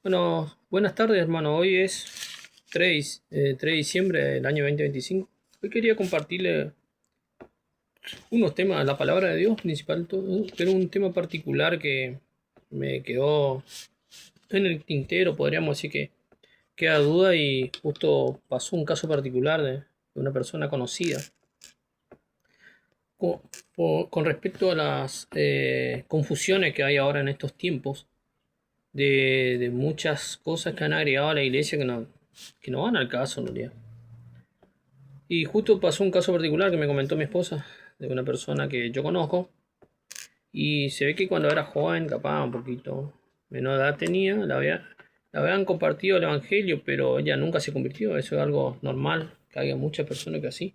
Bueno, buenas tardes, hermano. Hoy es 3 de diciembre del año 2025. Hoy quería compartirle unos temas, la palabra de Dios principal, pero un tema particular que me quedó en el tintero, podríamos decir que queda duda y justo pasó un caso particular de una persona conocida. Con, con respecto a las confusiones que hay ahora en estos tiempos, de muchas cosas que han agregado a la iglesia que no van al caso en realidad. Y justo pasó un caso particular que me comentó mi esposa, de una persona que yo conozco, y se ve que cuando era joven, capaz un poquito menor edad tenía, la habían compartido el evangelio, pero ella nunca se convirtió. Eso es algo normal, que haya muchas personas que así.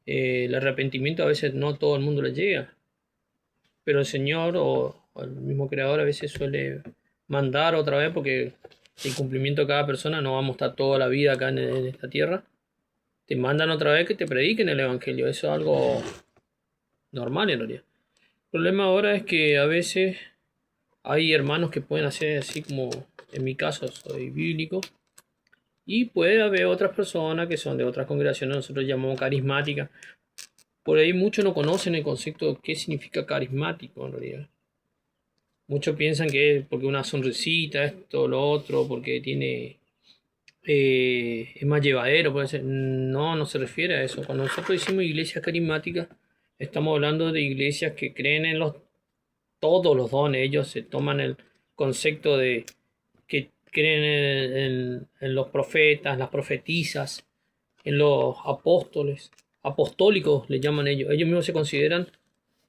El arrepentimiento a veces no todo el mundo le llega, pero el Señor o el mismo Creador a veces suele mandar otra vez porque el cumplimiento de cada persona no vamos a estar toda la vida acá en esta tierra. Te mandan otra vez que te prediquen el Evangelio. Eso es algo normal en realidad. El problema ahora es que a veces hay hermanos que pueden hacer así como en mi caso soy bíblico y puede haber otras personas que son de otras congregaciones, nosotros llamamos carismáticas. Por ahí muchos no conocen el concepto de qué significa carismático en realidad. Muchos piensan que es porque una sonrisita, esto, lo otro, porque tiene es más llevadero, puede ser. No, no se refiere a eso. Cuando nosotros decimos iglesias carismáticas, estamos hablando de iglesias que creen en todos los dones. Ellos se toman el concepto de que creen en los profetas, las profetisas, en los apóstoles, apostólicos le llaman ellos. Ellos mismos se consideran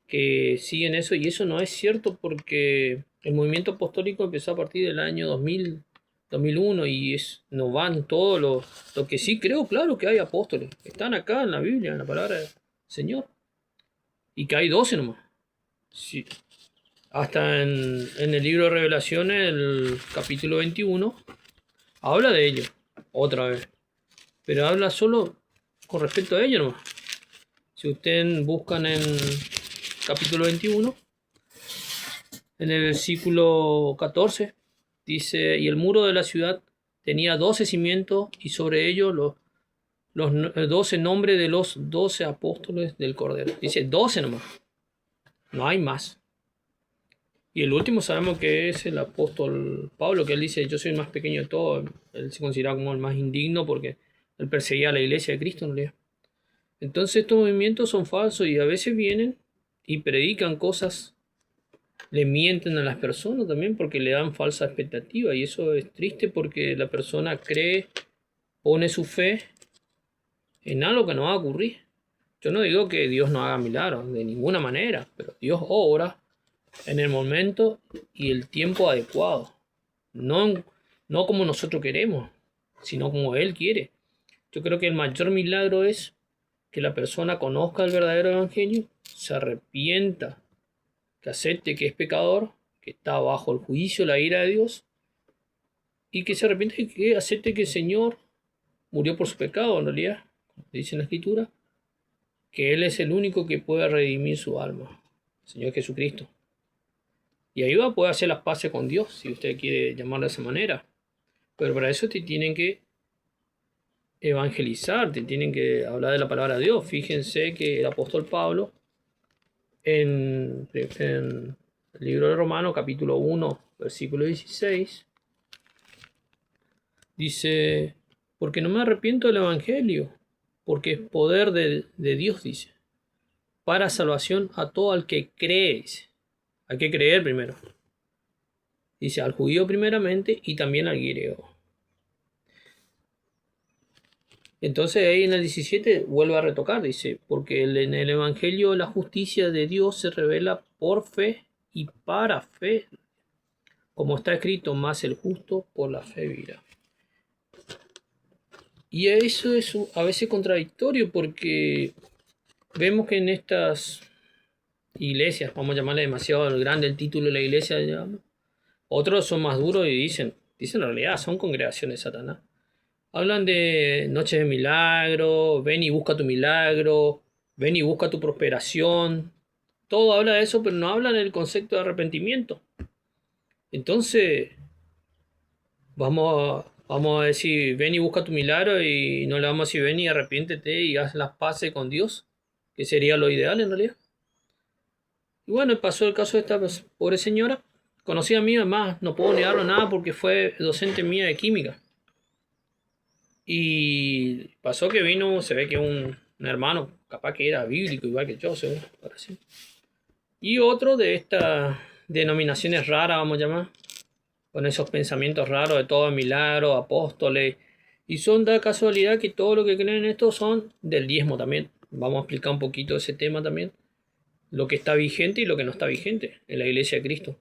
que siguen eso y eso no es cierto porque el movimiento apostólico empezó a partir del año 2001 y no van todos los... Lo que sí creo, claro que hay apóstoles, están acá en la Biblia, en la palabra del Señor, y que hay 12 nomás. Sí. Hasta en el libro de Revelaciones, el capítulo 21, habla de ello, otra vez, pero habla solo con respecto a ello nomás. Si ustedes buscan en capítulo 21, en el versículo 14, dice, y el muro de la ciudad tenía 12 cimientos y sobre ellos los 12 nombres de los 12 apóstoles del Cordero. Dice 12 nomás, no hay más. Y el último sabemos que es el apóstol Pablo, que él dice, yo soy el más pequeño de todos. Él se considera como el más indigno porque él perseguía a la iglesia de Cristo en realidad. Entonces estos movimientos son falsos y a veces vienen y predican cosas, le mienten a las personas también porque le dan falsa expectativa y eso es triste porque la persona cree, pone su fe en algo que no va a ocurrir. Yo no digo que Dios no haga milagros de ninguna manera, pero Dios obra en el momento y el tiempo adecuado. No, no como nosotros queremos, sino como Él quiere. Yo creo que el mayor milagro es que la persona conozca el verdadero evangelio, se arrepienta, que acepte que es pecador, que está bajo el juicio, la ira de Dios, y que se arrepienta y que acepte que el Señor murió por su pecado, en realidad, como dice en la Escritura, que Él es el único que puede redimir su alma, el Señor Jesucristo. Y ahí va a poder hacer las paces con Dios, si usted quiere llamarlo de esa manera. Pero para eso te tienen que evangelizar, te tienen que hablar de la palabra de Dios. Fíjense que el apóstol Pablo, en el libro de Romanos, capítulo 1, versículo 16, dice, porque no me arrepiento del evangelio, porque es poder de Dios, dice, para salvación a todo al que cree. Hay que creer primero. Dice, al judío primeramente y también al griego. Entonces ahí en el 17 vuelve a retocar, dice, porque en el Evangelio la justicia de Dios se revela por fe y para fe, como está escrito, más el justo por la fe vivirá. Y eso es a veces contradictorio porque vemos que en estas iglesias, vamos a llamarle demasiado grande el título de la iglesia, digamos, otros son más duros y dicen en realidad, son congregaciones de Satanás. Hablan de noches de milagro, ven y busca tu milagro, ven y busca tu prosperación. Todo habla de eso, pero no hablan del concepto de arrepentimiento. Entonces, vamos a decir, ven y busca tu milagro y no le vamos a decir, ven y arrepiéntete y haz las paces con Dios, que sería lo ideal en realidad. Y bueno, pasó el caso de esta pobre señora, conocida mía, además, no puedo negarlo nada porque fue docente mía de química. Y pasó que vino, se ve que un hermano, capaz que era bíblico, igual que yo, seguro, parece. Y otro de estas denominaciones raras, vamos a llamar, con esos pensamientos raros de todo milagro, apóstoles. Y son da casualidad que todo lo que creen en esto son del diezmo también. Vamos a explicar un poquito ese tema también. Lo que está vigente y lo que no está vigente en la iglesia de Cristo.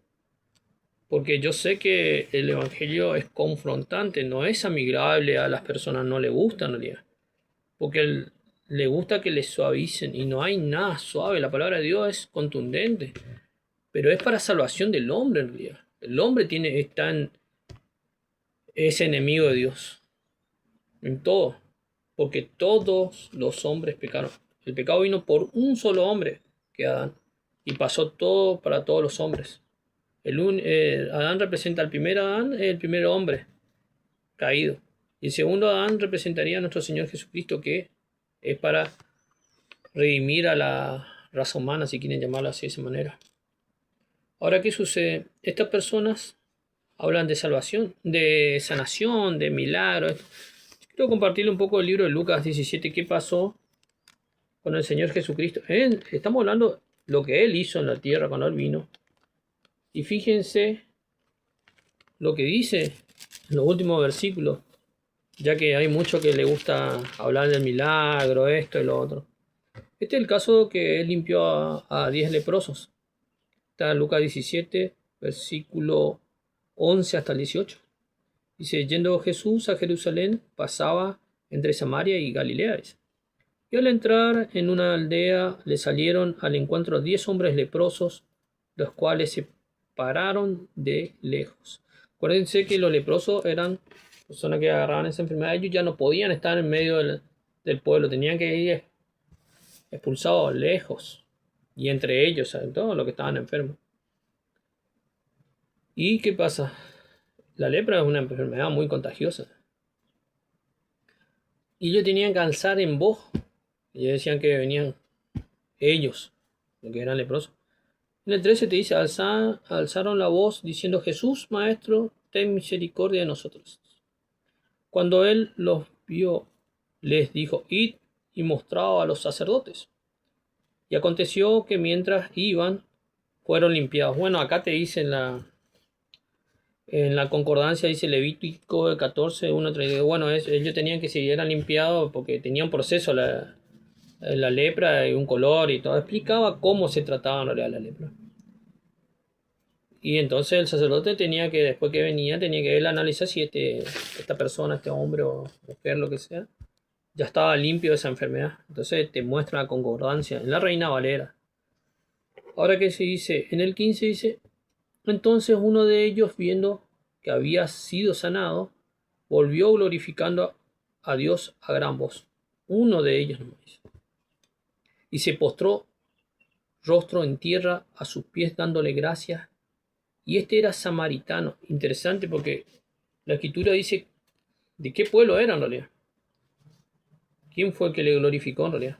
Porque yo sé que el evangelio es confrontante, no es amigable, a las personas no le gusta en realidad. Porque le gusta que le suavicen y no hay nada suave. La palabra de Dios es contundente, pero es para salvación del hombre en realidad. El hombre es enemigo de Dios en todo, porque todos los hombres pecaron. El pecado vino por un solo hombre, que Adán, y pasó todo para todos los hombres. Adán representa al primer Adán, el primer hombre caído. Y el segundo Adán representaría a nuestro Señor Jesucristo, que es para redimir a la raza humana, si quieren llamarlo así de esa manera. Ahora, ¿qué sucede? Estas personas hablan de salvación, de sanación, de milagros. Quiero compartirle un poco el libro de Lucas 17, qué pasó con el Señor Jesucristo. Estamos hablando de lo que Él hizo en la tierra cuando Él vino. Y fíjense lo que dice en los últimos versículos, ya que hay mucho que le gusta hablar del milagro, esto y lo otro. Este es el caso que Él limpió a 10 leprosos. Está en Lucas 17, versículo 11 hasta el 18. Dice, yendo Jesús a Jerusalén, pasaba entre Samaria y Galilea. Y al entrar en una aldea, le salieron al encuentro 10 hombres leprosos, los cuales se pararon de lejos. Acuérdense que los leprosos eran personas que agarraban esa enfermedad. Ellos ya no podían estar en medio del pueblo, tenían que ir expulsados lejos. Y entre ellos, ¿saben? Todos los que estaban enfermos. ¿Y qué pasa? La lepra es una enfermedad muy contagiosa. Y ellos tenían que alzar en voz. Y decían que venían ellos, los que eran leprosos. En el 13 te dice, alzaron la voz diciendo, Jesús, Maestro, ten misericordia de nosotros. Cuando él los vio, les dijo, id y mostrado a los sacerdotes. Y aconteció que mientras iban, fueron limpiados. Bueno, acá te dice en la concordancia, dice Levítico 14, 1, 32. Bueno, ellos tenían que seguir limpiados porque tenían un proceso la lepra y un color y todo. Explicaba cómo se trataba en realidad la lepra. Y entonces el sacerdote tenía que, después que venía, tenía que él analizar si esta persona, este hombre o mujer, lo que sea, ya estaba limpio de esa enfermedad. Entonces te muestra la concordancia en la Reina Valera. Ahora que se dice, en el 15 dice, entonces uno de ellos, viendo que había sido sanado, volvió glorificando a Dios a gran voz. Uno de ellos nomás dice. Y se postró rostro en tierra a sus pies dándole gracias. Y este era samaritano. Interesante porque la escritura dice de qué pueblo era en realidad. ¿Quién fue el que le glorificó en realidad?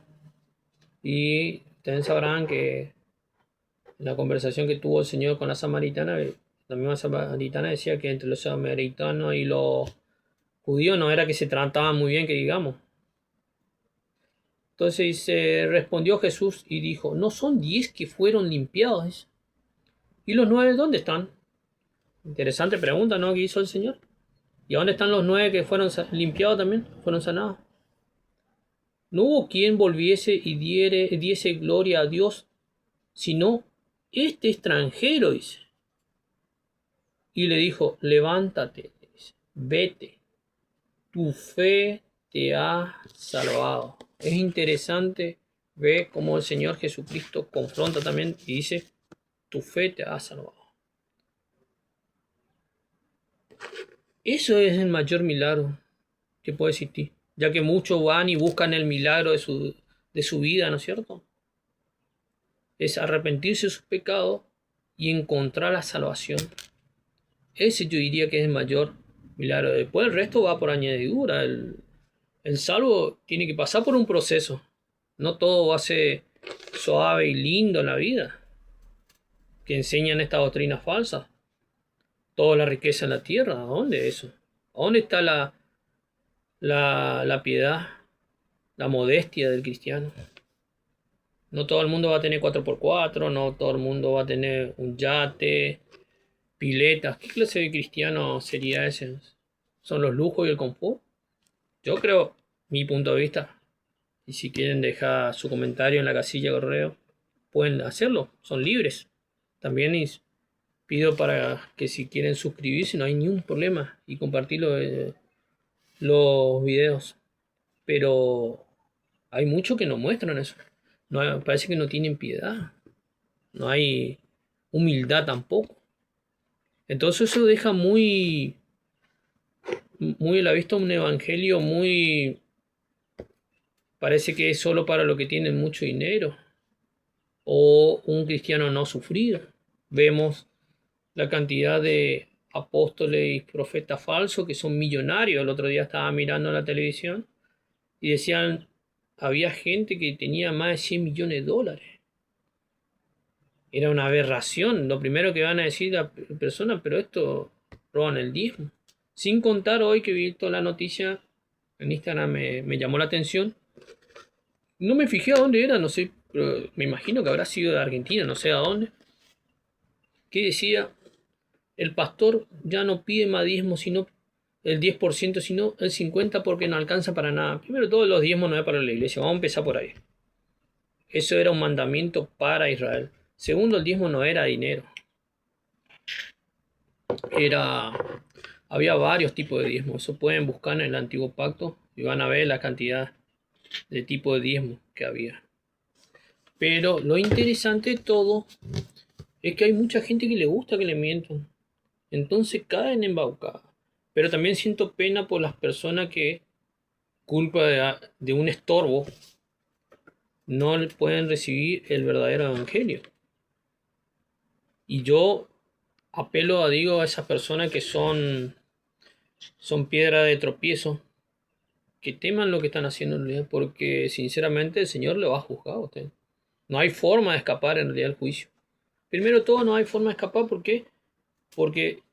Y ustedes sabrán que en la conversación que tuvo el Señor con la samaritana, la misma samaritana decía que entre los samaritanos y los judíos no era que se trataban muy bien, que digamos. Entonces respondió Jesús y dijo, ¿no son 10 que fueron limpiados? ¿Y los 9 dónde están? Interesante pregunta, ¿no? Que hizo el Señor. ¿Y dónde están los 9 que fueron limpiados también? Fueron sanados. No hubo quien volviese y diese gloria a Dios, sino este extranjero, dice. Y le dijo, levántate, dice, vete, tu fe te ha salvado. Es interesante ver cómo el Señor Jesucristo confronta también y dice, tu fe te ha salvado. Eso es el mayor milagro que puede existir, ya que muchos van y buscan el milagro de su vida, ¿no es cierto? Es arrepentirse de sus pecados y encontrar la salvación. Ese yo diría que es el mayor milagro. Después el resto va por añadidura. El salvo tiene que pasar por un proceso. No todo va a ser suave y lindo en la vida. Que enseñan esta doctrina falsa. Toda la riqueza en la tierra. ¿A dónde es eso? ¿A dónde está la piedad, la modestia del cristiano? No todo el mundo va a tener 4x4, no todo el mundo va a tener un yate, piletas. ¿Qué clase de cristiano sería ese? ¿Son los lujos y el confort? Yo creo, mi punto de vista, y si quieren dejar su comentario en la casilla de correo, pueden hacerlo, son libres. También pido para que si quieren suscribirse, no hay ningún problema, y compartir los videos. Pero hay muchos que no muestran eso. No, parece que no tienen piedad. No hay humildad tampoco. Entonces eso deja muy a la vista un evangelio muy... Parece que es solo para los que tienen mucho dinero. O un cristiano no sufrido. Vemos la cantidad de apóstoles y profetas falsos que son millonarios. El otro día estaba mirando la televisión y decían, había gente que tenía más de 100 millones de dólares. Era una aberración. Lo primero que van a decir las personas, pero esto roban el diezmo. Sin contar hoy que he visto la noticia en Instagram, me llamó la atención. No me fijé a dónde era, no sé, pero me imagino que habrá sido de Argentina, no sé a dónde. Que decía, el pastor ya no pide más diezmo, sino el 10%, sino el 50% porque no alcanza para nada. Primero, todos los diezmos no es para la iglesia, vamos a empezar por ahí. Eso era un mandamiento para Israel. Segundo, el diezmo no era dinero. Había varios tipos de diezmo. Eso pueden buscar en el antiguo pacto y van a ver la cantidad de tipos de diezmo que había. Pero lo interesante de todo es que hay mucha gente que le gusta que le mientan. Entonces caen embaucadas. Pero también siento pena por las personas que, culpa de un estorbo, no pueden recibir el verdadero evangelio. Y yo apelo digo, a esas personas que son piedra de tropiezo, que teman lo que están haciendo en realidad, porque sinceramente el Señor le va a juzgar a usted. No hay forma de escapar en realidad del juicio. Primero todo, no hay forma de escapar, ¿por qué? Porque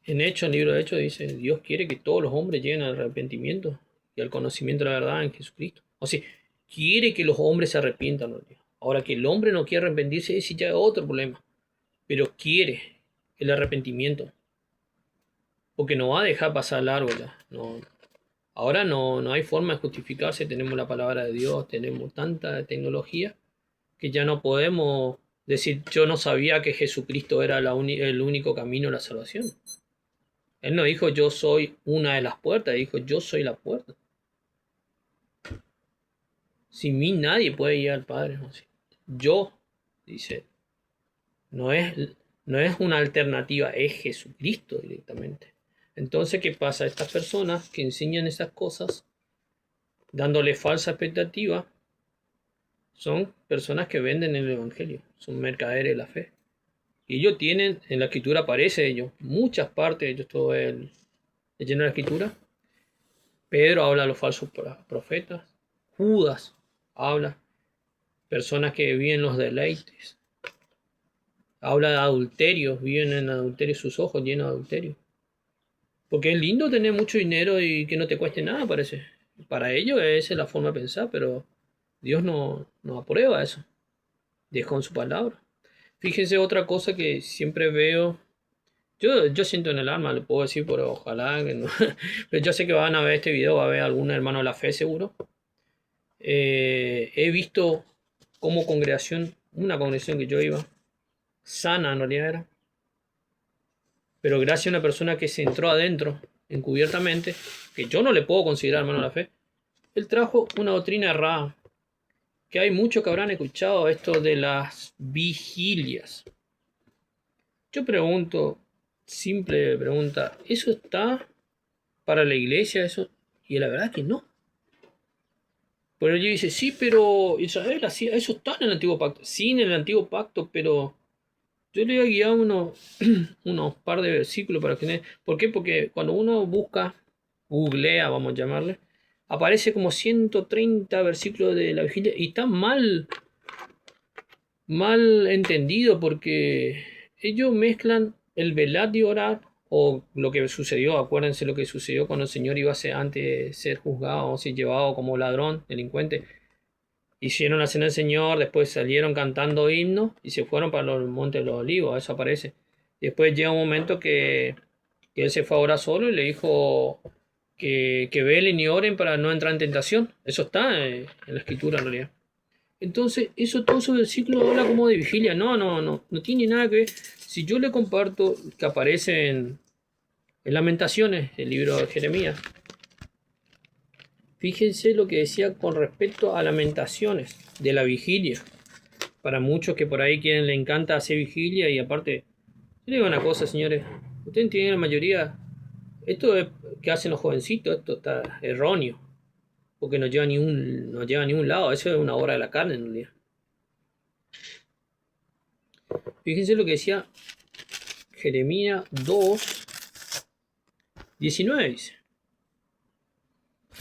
en el libro de Hechos dice, Dios quiere que todos los hombres lleguen al arrepentimiento y al conocimiento de la verdad en Jesucristo. O sea, quiere que los hombres se arrepientan en realidad. Ahora que el hombre no quiere arrepentirse, ese ya es otro problema. Pero quiere el arrepentimiento. Porque no va a dejar pasar largo ya. No, ahora no hay forma de justificarse. Tenemos la palabra de Dios, tenemos tanta tecnología que ya no podemos decir yo no sabía que Jesucristo era el único camino a la salvación. Él no dijo yo soy una de las puertas, dijo yo soy la puerta. Sin mí nadie puede ir al Padre. Yo, dice, no es una alternativa, es Jesucristo directamente. Entonces, ¿qué pasa? Estas personas que enseñan esas cosas, dándole falsa expectativa, son personas que venden el Evangelio, son mercaderes de la fe. Y ellos tienen, en la Escritura aparece ellos, muchas partes, yo estoy leyendo la Escritura. Pedro habla de los falsos profetas, Judas habla, personas que viven los deleites, habla de adulterios, viven en adulterio, sus ojos llenos de adulterio. Porque es lindo tener mucho dinero y que no te cueste nada, parece. Para ellos esa es la forma de pensar, pero Dios no aprueba eso. Dejó en su palabra. Fíjense otra cosa que siempre veo. Yo siento en el alma, le puedo decir, pero ojalá que no. Pero yo sé que van a ver este video, va a ver algún hermano de la fe seguro. He visto como congregación, una congregación que yo iba, sana en realidad era, pero gracias a una persona que se entró adentro, encubiertamente, que yo no le puedo considerar hermano de la fe, él trajo una doctrina errada, que hay muchos que habrán escuchado esto de las vigilias. Yo pregunto, simple pregunta, ¿eso está para la iglesia? Eso, y la verdad es que no. Pero ella dice, sí, pero Israel hacía, eso está en el antiguo pacto. Sí, en el antiguo pacto, pero Yo le voy a guiar unos par de versículos para que... ¿Por qué? Porque cuando uno busca, googlea, vamos a llamarle, aparece como 130 versículos de la vigilia y está mal entendido porque ellos mezclan el velar y orar o lo que sucedió, acuérdense lo que sucedió cuando el Señor iba a ser, antes de ser juzgado o ser llevado como ladrón, delincuente. Hicieron la cena del Señor, después salieron cantando himnos y se fueron para los montes de los olivos, eso aparece. Y después llega un momento que él se fue a orar solo y le dijo que velen y oren para no entrar en tentación. Eso está en la escritura en realidad. Entonces, todo ese versículo habla como de vigilia. No tiene nada que ver. Si yo le comparto que aparece en Lamentaciones, el libro de Jeremías, fíjense lo que decía con respecto a Lamentaciones, de la vigilia. Para muchos que por ahí quieren, le encanta hacer vigilia y aparte, yo le digo una cosa, señores, ustedes entienden la mayoría, esto es, que hacen los jovencitos, esto está erróneo, porque no lleva no lleva a ningún lado, eso es una obra de la carne en realidad. Fíjense lo que decía Jeremías 2:19 dice.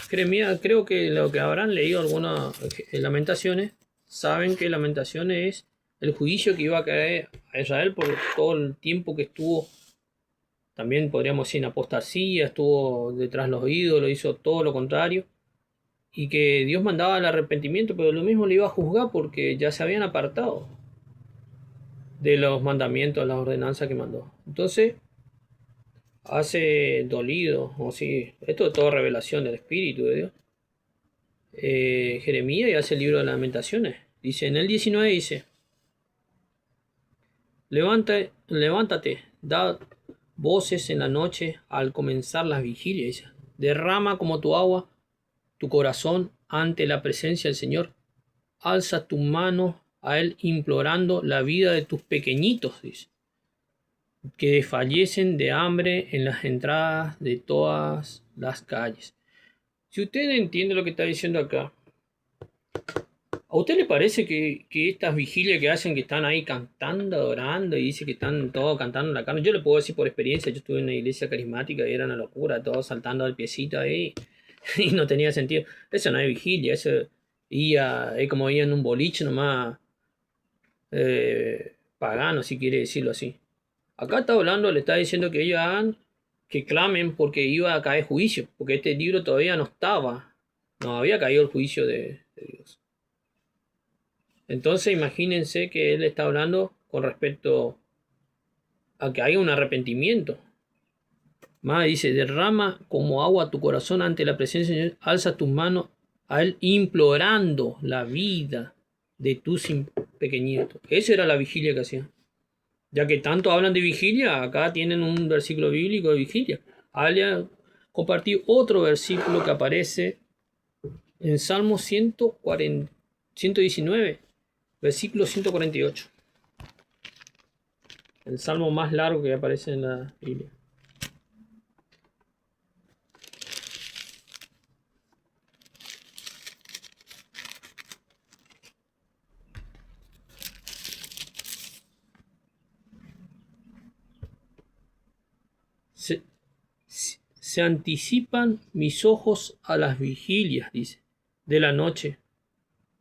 Jeremías, creo que lo que habrán leído algunas Lamentaciones, saben que Lamentaciones es el juicio que iba a caer a Israel por todo el tiempo que estuvo, también podríamos decir en apostasía, estuvo detrás de los ídolos, hizo todo lo contrario, y que Dios mandaba el arrepentimiento, pero lo mismo le iba a juzgar porque ya se habían apartado de los mandamientos, las ordenanzas que mandó. Entonces, hace dolido, o sí, esto es toda revelación del Espíritu de Dios. Jeremías y hace el libro de Lamentaciones. Dice, en el 19 dice, levántate, da voces en la noche al comenzar las vigilias. Dice, derrama como tu agua tu corazón ante la presencia del Señor. Alza tu mano a Él implorando la vida de tus pequeñitos, dice, que desfallecen de hambre en las entradas de todas las calles. Si usted entiende lo que está diciendo acá, ¿a usted le parece que estas vigilias que hacen, que están ahí cantando, adorando y dice que están todos cantando en la carne? Yo le puedo decir por experiencia, yo estuve en una iglesia carismática y era una locura, todos saltando al piecito ahí y no tenía sentido. Eso no es vigilia, eso es como ir en un boliche nomás pagano, si quiere decirlo así. Acá está hablando, le está diciendo que ellos hagan, que clamen porque iba a caer juicio, porque este libro todavía no estaba, no había caído el juicio de Dios. Entonces imagínense que él está hablando con respecto a que haya un arrepentimiento. Más dice, derrama como agua tu corazón ante la presencia del Señor, alza tus manos a Él implorando la vida de tus pequeñitos. Esa era la vigilia que hacían. Ya que tanto hablan de vigilia, acá tienen un versículo bíblico de vigilia. Había compartir otro versículo que aparece en Salmo 119, versículo 148. El salmo más largo que aparece en la Biblia. Se anticipan mis ojos a las vigilias, dice, de la noche,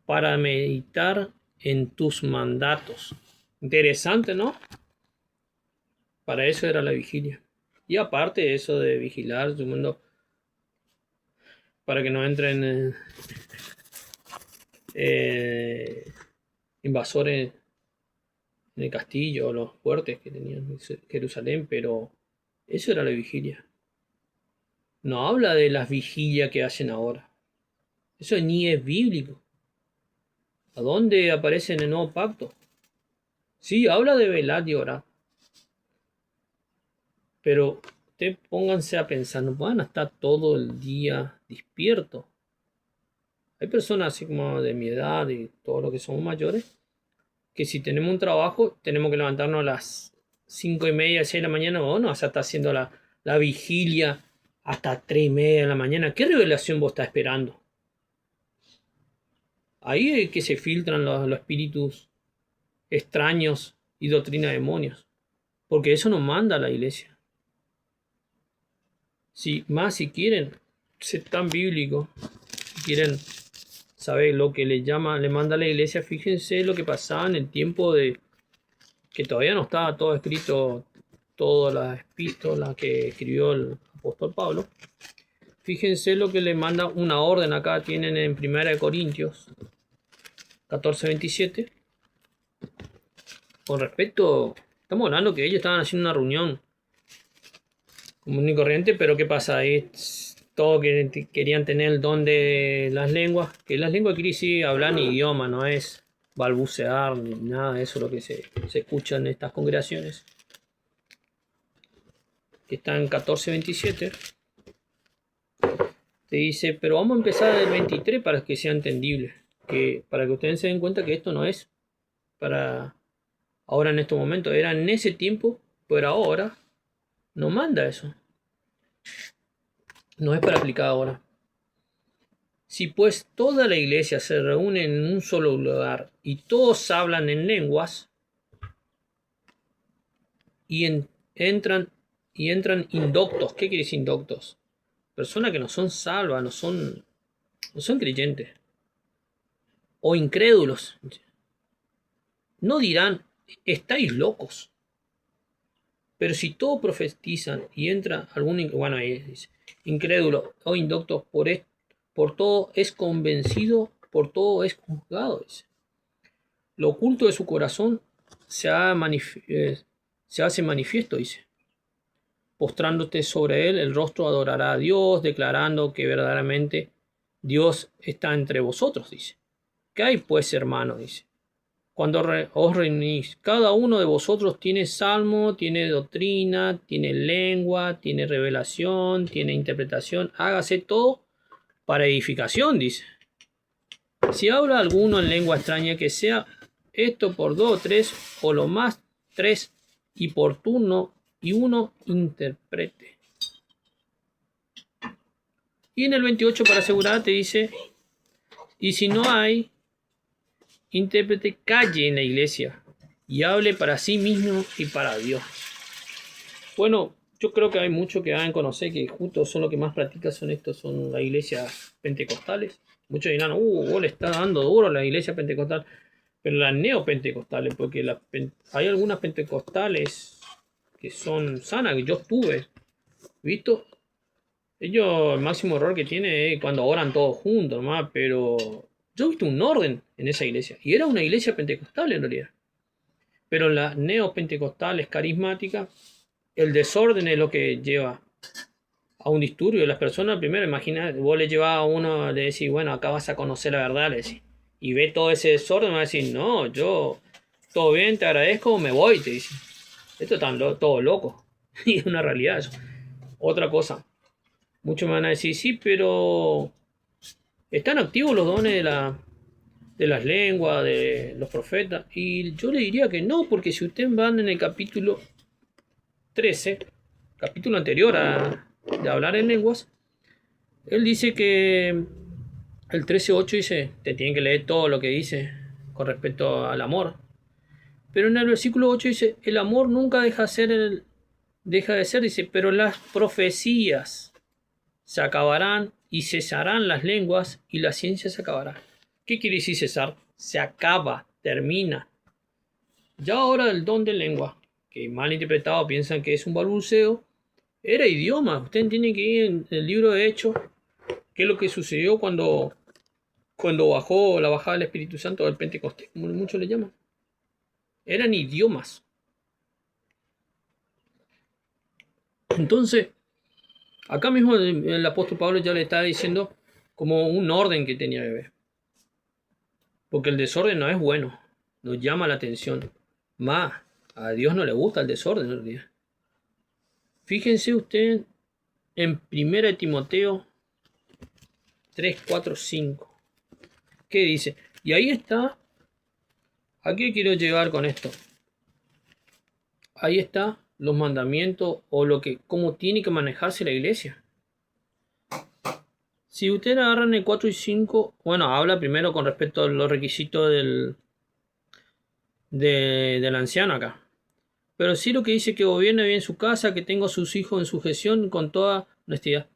para meditar en tus mandatos. Interesante, ¿no? Para eso era la vigilia. Y aparte de eso de vigilar tu mundo, para que no entren invasores en el castillo o los fuertes que tenían Jerusalén, pero eso era la vigilia. No habla de las vigilias que hacen ahora. Eso ni es bíblico. ¿A dónde aparece en el nuevo pacto? Sí, habla de velar y orar. Pero ustedes pónganse a pensar, no van a estar todo el día despiertos. Hay personas así como de mi edad y todos los que somos mayores, que si tenemos un trabajo, tenemos que levantarnos a las 5:30, 6 de la mañana, o no, o sea, está haciendo la vigilia hasta 3:30 de la mañana. ¿Qué revelación vos estás esperando? Ahí es que se filtran los espíritus extraños y doctrina de demonios. Porque eso nos manda la iglesia. Si quieren ser tan bíblicos, si quieren saber lo que le manda la iglesia, fíjense lo que pasaba en el tiempo de que todavía no estaba todo escrito, todas las epístolas que escribió el apóstol Pablo. Fíjense lo que le manda una orden acá, tienen en 1 Corintios 14:27. Con respecto, estamos hablando que ellos estaban haciendo una reunión común y corriente, pero ¿qué pasa? Todos querían tener el don de las lenguas, que las lenguas quiere decir hablar idioma, no es balbucear ni nada de eso lo que se escucha en estas congregaciones. Que está en 14:27. Te dice, pero vamos a empezar del 23 para que sea entendible, para que ustedes se den cuenta que esto no es para ahora en este momento, era en ese tiempo, pero ahora no manda eso. No es para aplicar ahora. Si pues toda la iglesia se reúne en un solo lugar y todos hablan en lenguas y entran indoctos. ¿Qué quiere decir indoctos? Personas que no son salvas, no son creyentes o incrédulos. No dirán, estáis locos. Pero si todos profetizan y entra algún, dice, incrédulo o indocto, por todo es convencido, por todo es juzgado, dice. Lo oculto de su corazón se hace manifiesto, dice. Postrándote sobre él, el rostro adorará a Dios, declarando que verdaderamente Dios está entre vosotros, dice. ¿Qué hay pues, hermano? Dice. Cuando os reunís, cada uno de vosotros tiene salmo, tiene doctrina, tiene lengua, tiene revelación, tiene interpretación. Hágase todo para edificación, dice. Si habla alguno en lengua extraña, que sea esto por 2 o 3, o lo más 3, y por turno, y uno interprete. Y en el 28, para asegurar, te dice, y si no hay intérprete, calle en la iglesia y hable para sí mismo y para Dios. Bueno, yo creo que hay muchos que van a conocer que justo son los que más practican son las iglesias pentecostales. Muchos dirán, vos le está dando duro a la iglesia pentecostal, pero las neopentecostales, porque hay algunas pentecostales que son sanas, que yo estuve, ¿visto? Ellos, el máximo error que tienen es cuando oran todos juntos, nomás, pero yo he visto un orden en esa iglesia, y era una iglesia pentecostal en realidad. Pero en las neopentecostales carismáticas, el desorden es lo que lleva a un disturbio. Las personas, primero, imagina, vos le llevas a uno, le decís, bueno, acá vas a conocer la verdad, le decís, y ve todo ese desorden, va a decir, no, yo, todo bien, te agradezco, me voy, te dice. Esto es todo loco. Y es una realidad eso. Otra cosa, muchos me van a decir, sí, pero están activos los dones de las lenguas, de los profetas. Y yo le diría que no, porque si ustedes van en el capítulo 13, capítulo anterior de hablar en lenguas, él dice que el 13:8 dice, te tienen que leer todo lo que dice con respecto al amor. Pero en el versículo 8 dice, el amor nunca deja de ser, dice, pero las profecías se acabarán y cesarán las lenguas y la ciencia se acabará. ¿Qué quiere decir cesar? Se acaba, termina. Ya ahora el don de lengua, que mal interpretado piensan que es un balbuceo, era idioma. Usted tiene que ir en el libro de Hechos, qué es lo que sucedió cuando bajó la bajada del Espíritu Santo del Pentecostés, como muchos le llaman. Eran idiomas. Entonces, acá mismo el apóstol Pablo ya le está diciendo como un orden que tenía que ver. Porque el desorden no es bueno, nos llama la atención. Más, a Dios no le gusta el desorden en realidad. Fíjense usted en 1 Timoteo 3, 4, 5. ¿Qué dice? Y ahí está. ¿A qué quiero llegar con esto? Ahí está los mandamientos o cómo tiene que manejarse la iglesia. Si ustedes agarran el 4 y 5, bueno, habla primero con respecto a los requisitos del anciano acá. Pero sí lo que dice que gobierne bien su casa, que tenga a sus hijos en sujeción con toda honestidad.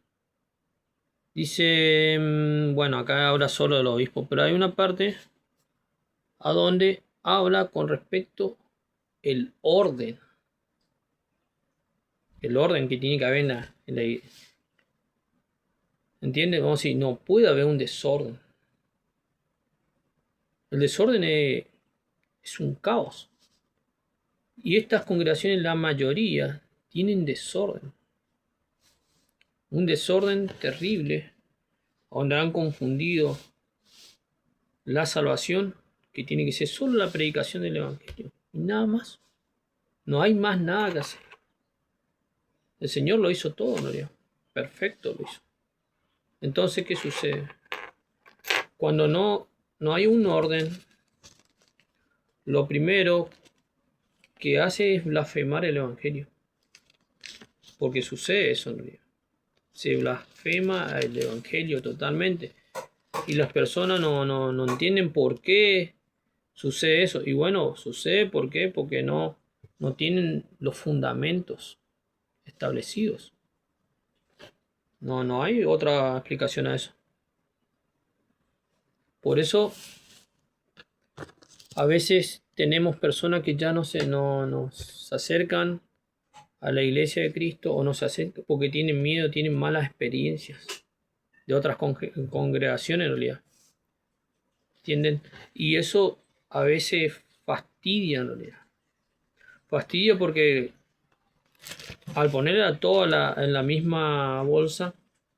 Dice, bueno, acá habla solo del obispo, pero hay una parte a donde habla con respecto el orden que tiene que haber en la iglesia. ¿Entiendes? Vamos a decir, no puede haber un desorden. El desorden es un caos. Y estas congregaciones, la mayoría, tienen desorden. Un desorden terrible, donde han confundido la salvación, que tiene que ser solo la predicación del Evangelio. Y nada más. No hay más nada que hacer. El Señor lo hizo todo, ¿no? Perfecto lo hizo. Entonces, ¿qué sucede? Cuando no hay un orden, lo primero que hace es blasfemar el Evangelio. Porque sucede eso en realidad. Se blasfema el Evangelio totalmente. Y las personas no entienden por qué sucede eso. Y bueno, sucede ¿por qué? Porque no tienen los fundamentos establecidos. No hay otra explicación a eso. Por eso a veces tenemos personas que ya nos acercan a la iglesia de Cristo o no se acercan porque tienen miedo, tienen malas experiencias de otras congregaciones en realidad. ¿Entienden? Y eso a veces fastidia en realidad. Fastidia porque al poner a todos en la misma bolsa,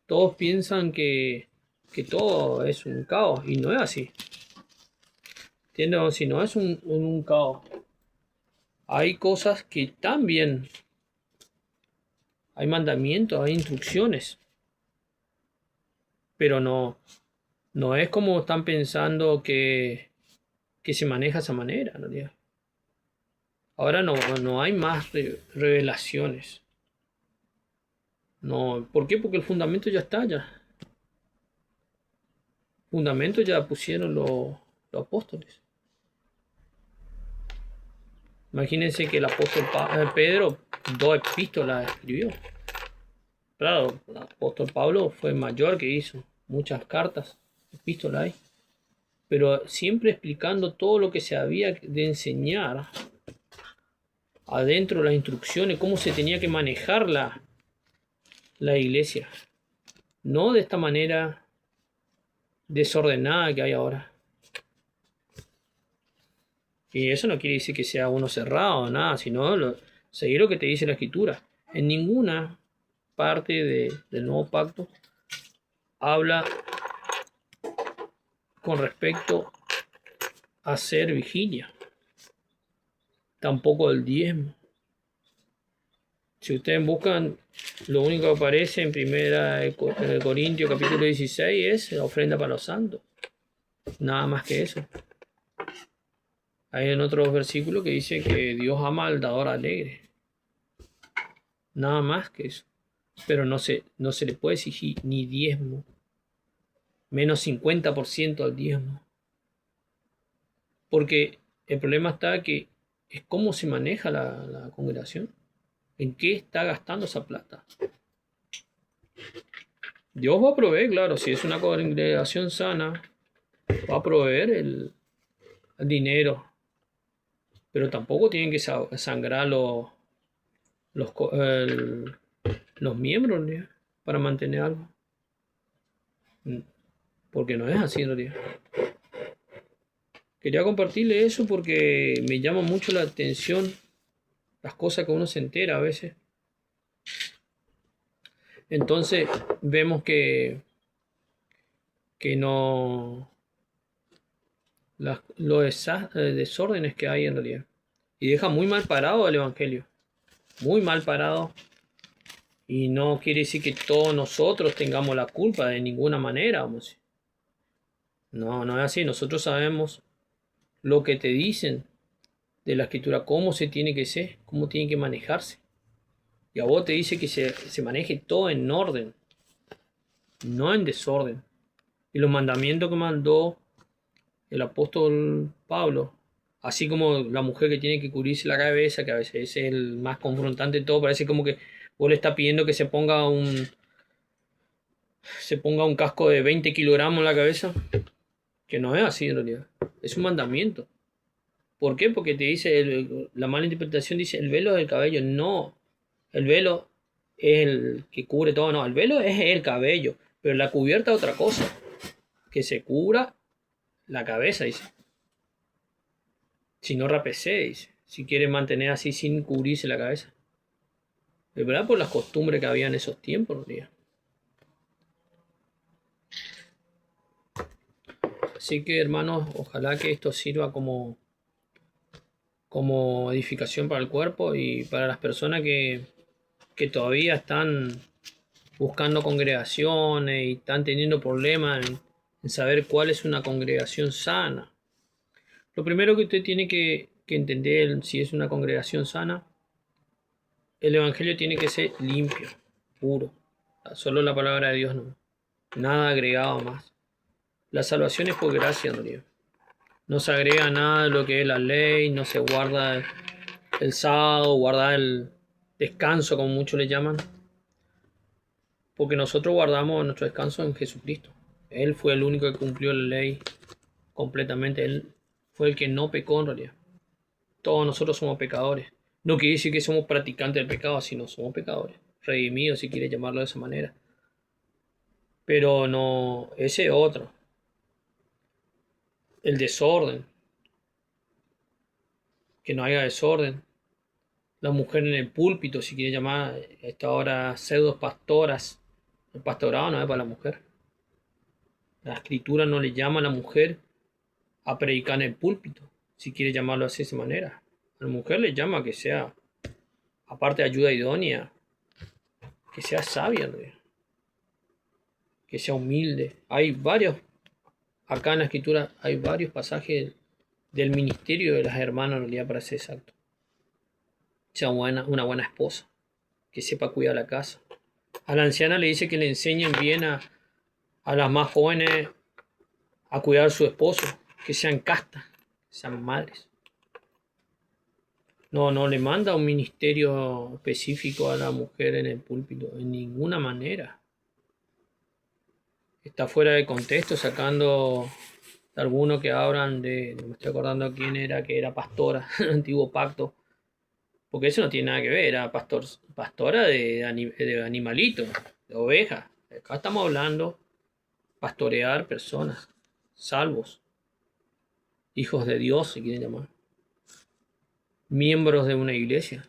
todos piensan que todo es un caos y no es así. ¿Entienden? Si no es un caos. Hay cosas que están bien. Hay mandamientos, hay instrucciones. Pero no es como están pensando que se maneja de esa manera, en realidad. Ahora no hay más revelaciones. No, ¿por qué? Porque el fundamento ya está ya. El fundamento ya pusieron los apóstoles. Imagínense que el apóstol Pedro 2 epístolas escribió. Claro, el apóstol Pablo fue mayor que hizo muchas cartas, epístolas hay, pero siempre explicando todo lo que se había de enseñar adentro de las instrucciones, cómo se tenía que manejar la iglesia. No de esta manera desordenada que hay ahora. Y eso no quiere decir que sea uno cerrado o nada, sino seguir lo que te dice la Escritura. En ninguna parte del nuevo pacto habla con respecto a hacer vigilia. Tampoco el diezmo. Si ustedes buscan, lo único que aparece en 1 Corintios capítulo 16 es la ofrenda para los santos. Nada más que eso. Hay en otros versículos que dice que Dios ama al dador alegre. Nada más que eso. Pero no se le puede exigir ni diezmo. Menos 50% al diezmo. Porque el problema está que es cómo se maneja la congregación. ¿En qué está gastando esa plata? Dios va a proveer, claro, si es una congregación sana, va a proveer el dinero. Pero tampoco tienen que sangrar los miembros, ¿no? Para mantener algo. Porque no es así en realidad. Quería compartirle eso porque me llama mucho la atención las cosas que uno se entera a veces. Entonces vemos que no los desórdenes que hay en realidad. Y deja muy mal parado el Evangelio. Muy mal parado. Y no quiere decir que todos nosotros tengamos la culpa de ninguna manera. Vamos a decir. No es así. Nosotros sabemos lo que te dicen de la Escritura, cómo se tiene que ser, cómo tiene que manejarse. Y a vos te dice que se maneje todo en orden, no en desorden. Y los mandamientos que mandó el apóstol Pablo Así como la mujer que tiene que cubrirse la cabeza, que a veces es el más confrontante de todo, parece como que vos le está pidiendo que se ponga un casco de 20 kilogramos en la cabeza, que no es así en realidad. Es un mandamiento. ¿Por qué? Porque te dice, la mala interpretación dice, el velo del cabello. No, el velo es el que cubre todo. No, el velo es el cabello, pero la cubierta es otra cosa. Que se cubra la cabeza, dice. Si no rapecé, dice. Si quiere mantener así sin cubrirse la cabeza. Es verdad por las costumbres que había en esos tiempos, ¿no? Así que hermanos, ojalá que esto sirva como edificación para el cuerpo y para las personas que todavía están buscando congregaciones y están teniendo problemas en saber cuál es una congregación sana. Lo primero que usted tiene que entender si es una congregación sana, el evangelio tiene que ser limpio, puro. Solo la palabra de Dios, no. Nada agregado más. La salvación es por gracia, en realidad. No se agrega nada de lo que es la ley, no se guarda el sábado, guarda el descanso, como muchos le llaman. Porque nosotros guardamos nuestro descanso en Jesucristo. Él fue el único que cumplió la ley completamente. Él fue el que no pecó en realidad. Todos nosotros somos pecadores. No quiere decir que somos practicantes del pecado, sino somos pecadores. Redimidos, si quiere llamarlo de esa manera. Pero no, ese es otro. El desorden. Que no haya desorden. La mujer en el púlpito, si quiere llamar a esta hora pseudo pastoras. El pastorado no es para la mujer. La escritura no le llama a la mujer a predicar en el púlpito, si quiere llamarlo así de esa manera. A la mujer le llama que sea, aparte de ayuda idónea, que sea sabia, ¿no? Que sea humilde. Hay varios, acá en la escritura hay varios pasajes del ministerio de las hermanas, en realidad, para ser exacto. Sea una buena esposa, que sepa cuidar la casa. A la anciana le dice que le enseñen bien a las más jóvenes a cuidar a su esposo, que sean castas, que sean madres. No, no le manda un ministerio específico a la mujer en el púlpito, en ninguna manera. Está fuera de contexto, sacando de algunos que hablan no me estoy acordando quién era, que era pastora, antiguo pacto, porque eso no tiene nada que ver, era pastora de animalitos, de ovejas. Acá estamos hablando pastorear personas, salvos, hijos de Dios, si quieren llamar, miembros de una iglesia.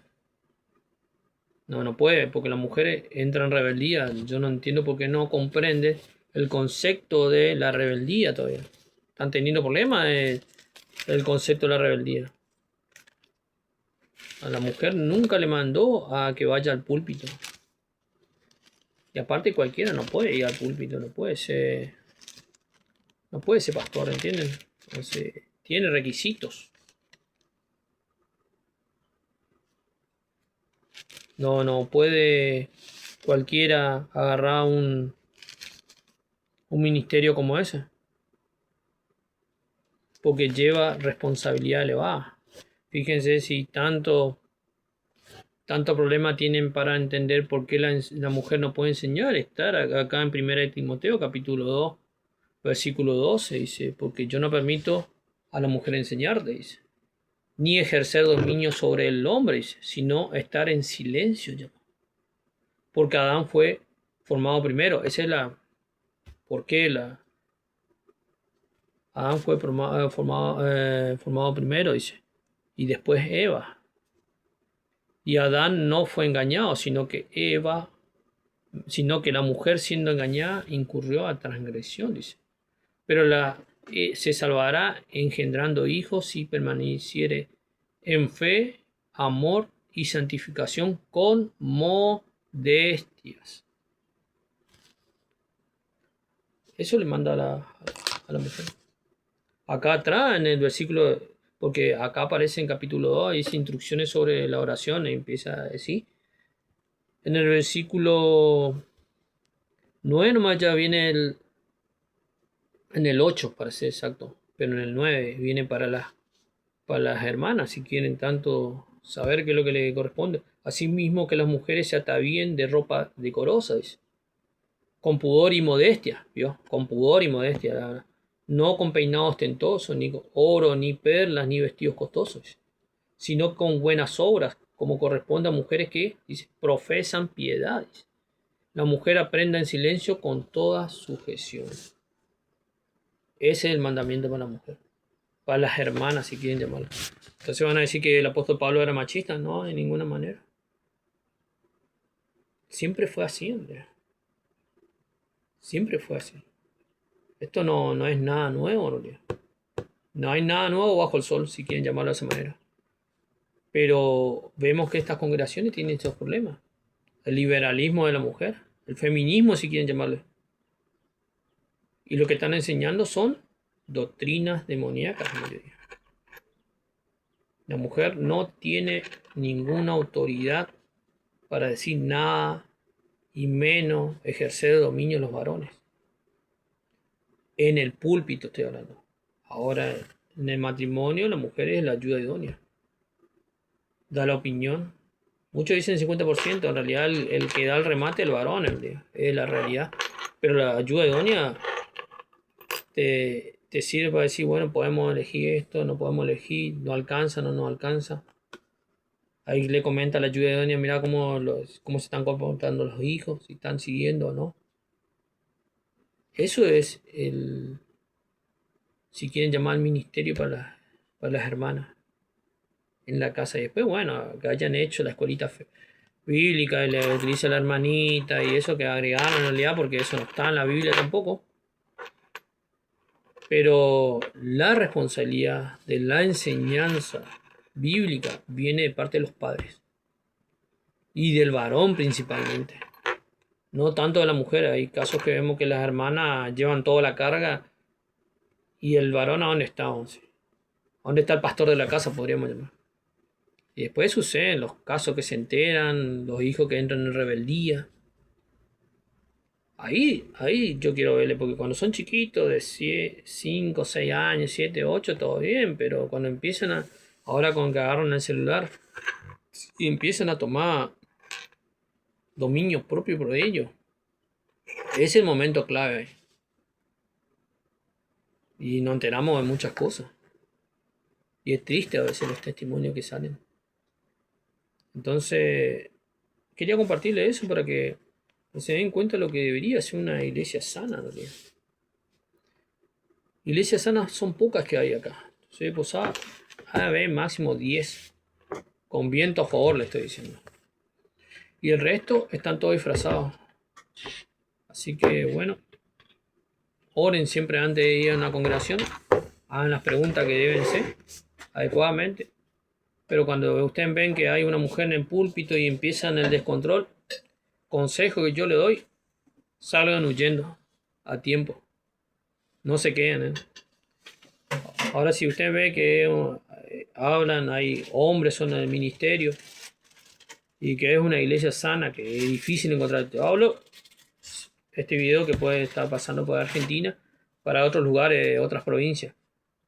No, no puede, porque la mujer entra en rebeldía. Yo no entiendo por qué no comprende el concepto de la rebeldía todavía. Están teniendo problemas el concepto de la rebeldía. A la mujer nunca le mandó a que vaya al púlpito. Y aparte cualquiera no puede ir al púlpito, no puede ser pastor, ¿entienden? Entonces, tiene requisitos. No puede cualquiera agarrar un ministerio como ese, porque lleva responsabilidad elevada. Fíjense si tanto problema tienen para entender por qué la mujer no puede enseñar. Estar acá en 1 de Timoteo, capítulo 2, versículo 12, dice, porque yo no permito a la mujer enseñar, dice, ni ejercer dominio sobre el hombre, dice, sino estar en silencio. Porque Adán fue formado primero. Esa es ¿por qué Adán fue formado primero, dice, y después Eva. Y Adán no fue engañado, sino que la mujer siendo engañada incurrió a transgresión, dice. Pero se salvará engendrando hijos si permaneciere en fe, amor y santificación con modestias. Eso le manda a la mujer. Acá atrás en el versículo, porque acá aparece en capítulo 2, dice instrucciones sobre la oración y empieza a decir. En el versículo 9 nomás ya viene en el 8 para ser exacto, pero en el 9 viene para para las hermanas, si quieren tanto saber qué es lo que le corresponde. Asimismo que las mujeres se atavíen de ropa decorosa, dice, con pudor y modestia, ¿vio? Con pudor y modestia, no con peinados ostentosos, ni con oro, ni perlas, ni vestidos costosos, dice, sino con buenas obras, como corresponde a mujeres que, dice, profesan piedad. Dice. La mujer aprenda en silencio con toda sujeción. Ese es el mandamiento para la mujer. Para las hermanas, si quieren llamarlo. Entonces van a decir que el apóstol Pablo era machista. No, de ninguna manera. Siempre fue así, hombre. Siempre fue así. Esto no es nada nuevo, en realidad. No hay nada nuevo bajo el sol, si quieren llamarlo de esa manera. Pero vemos que estas congregaciones tienen estos problemas. El liberalismo de la mujer, el feminismo, si quieren llamarlo. Y lo que están enseñando son doctrinas demoníacas, en realidad. La mujer no tiene ninguna autoridad para decir nada y menos ejercer dominio en los varones. En el púlpito estoy hablando. Ahora, en el matrimonio, la mujer es la ayuda idónea. Da la opinión. Muchos dicen 50%, en realidad el que da el remate es el varón, es la realidad. Pero la ayuda idónea te sirve para decir, bueno, podemos elegir esto, no podemos elegir, no alcanza, no nos alcanza. Ahí le comenta a la ayuda idónea, mira cómo se están comportando los hijos, si están siguiendo o no. Eso es si quieren llamar al ministerio para las hermanas en la casa. Y después, bueno, que hayan hecho la escuelita bíblica y le utiliza la hermanita y eso que agregaron en realidad, porque eso no está en la Biblia tampoco. Pero la responsabilidad de la enseñanza bíblica viene de parte de los padres y del varón principalmente, no tanto de la mujer. Hay casos que vemos que las hermanas llevan toda la carga y el varón, ¿a dónde está? ¿A dónde está el pastor de la casa, podríamos llamar? Y después suceden los casos que se enteran, los hijos que entran en rebeldía. Ahí yo quiero verle, porque cuando son chiquitos de 5, 6 años, 7, 8, todo bien, pero cuando empiezan ahora con que agarran el celular y empiezan a tomar dominio propio por ellos, es el momento clave. Y nos enteramos de muchas cosas. Y es triste a veces los testimonios que salen. Entonces, quería compartirle eso para que se den cuenta de lo que debería ser una iglesia sana, en realidad. Iglesias sanas son pocas que hay acá. Entonces, pues a ver, máximo 10. Con viento a favor, le estoy diciendo. Y el resto están todos disfrazados. Así que, bueno, oren siempre antes de ir a una congregación. Hagan las preguntas que deben ser adecuadamente. Pero cuando ustedes ven que hay una mujer en el púlpito y empiezan el descontrol, consejo que yo le doy, salgan huyendo a tiempo. No se queden. Ahora, si usted ve que hablan, hay hombres en el ministerio y que es una iglesia sana, que es difícil encontrar. Te hablo este video que puede estar pasando por Argentina para otros lugares, otras provincias.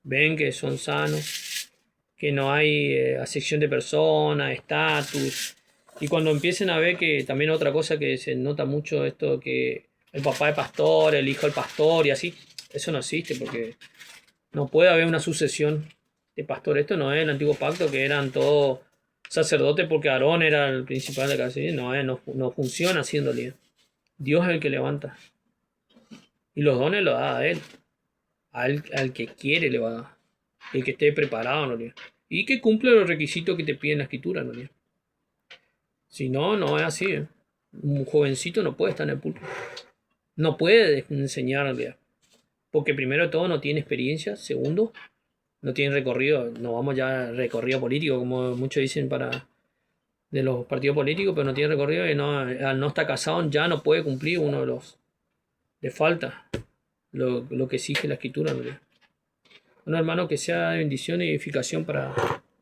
Ven que son sanos, que no hay acepción de personas, estatus. Y cuando empiecen a ver que también otra cosa que se nota mucho, esto que el papá es pastor, el hijo es pastor y así, eso no existe, porque no puede haber una sucesión de pastor. Esto no es el antiguo pacto, que eran todos sacerdotes porque Aarón era el principal de cada ciudad. No funciona así en realidad. Dios es el que levanta. Y los dones los da a Él. Al que quiere le va a dar. El que esté preparado, en realidad. Y que cumple los requisitos que te piden la escritura, en realidad. Si no, no es así. Un jovencito no puede estar en el púlpito. No puede enseñar, en realidad. Porque primero de todo no tiene experiencia. Segundo, no tiene recorrido. No vamos ya a recorrido político, como muchos dicen de los partidos políticos, pero no tiene recorrido y al no estar casado ya no puede cumplir uno de los. Le falta lo que exige la escritura, ¿no? Bueno, hermano, que sea de bendición y edificación para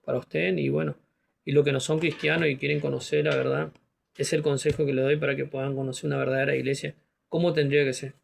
usted. Y bueno, y los que no son cristianos y quieren conocer la verdad, es el consejo que le doy para que puedan conocer una verdadera iglesia, cómo tendría que ser.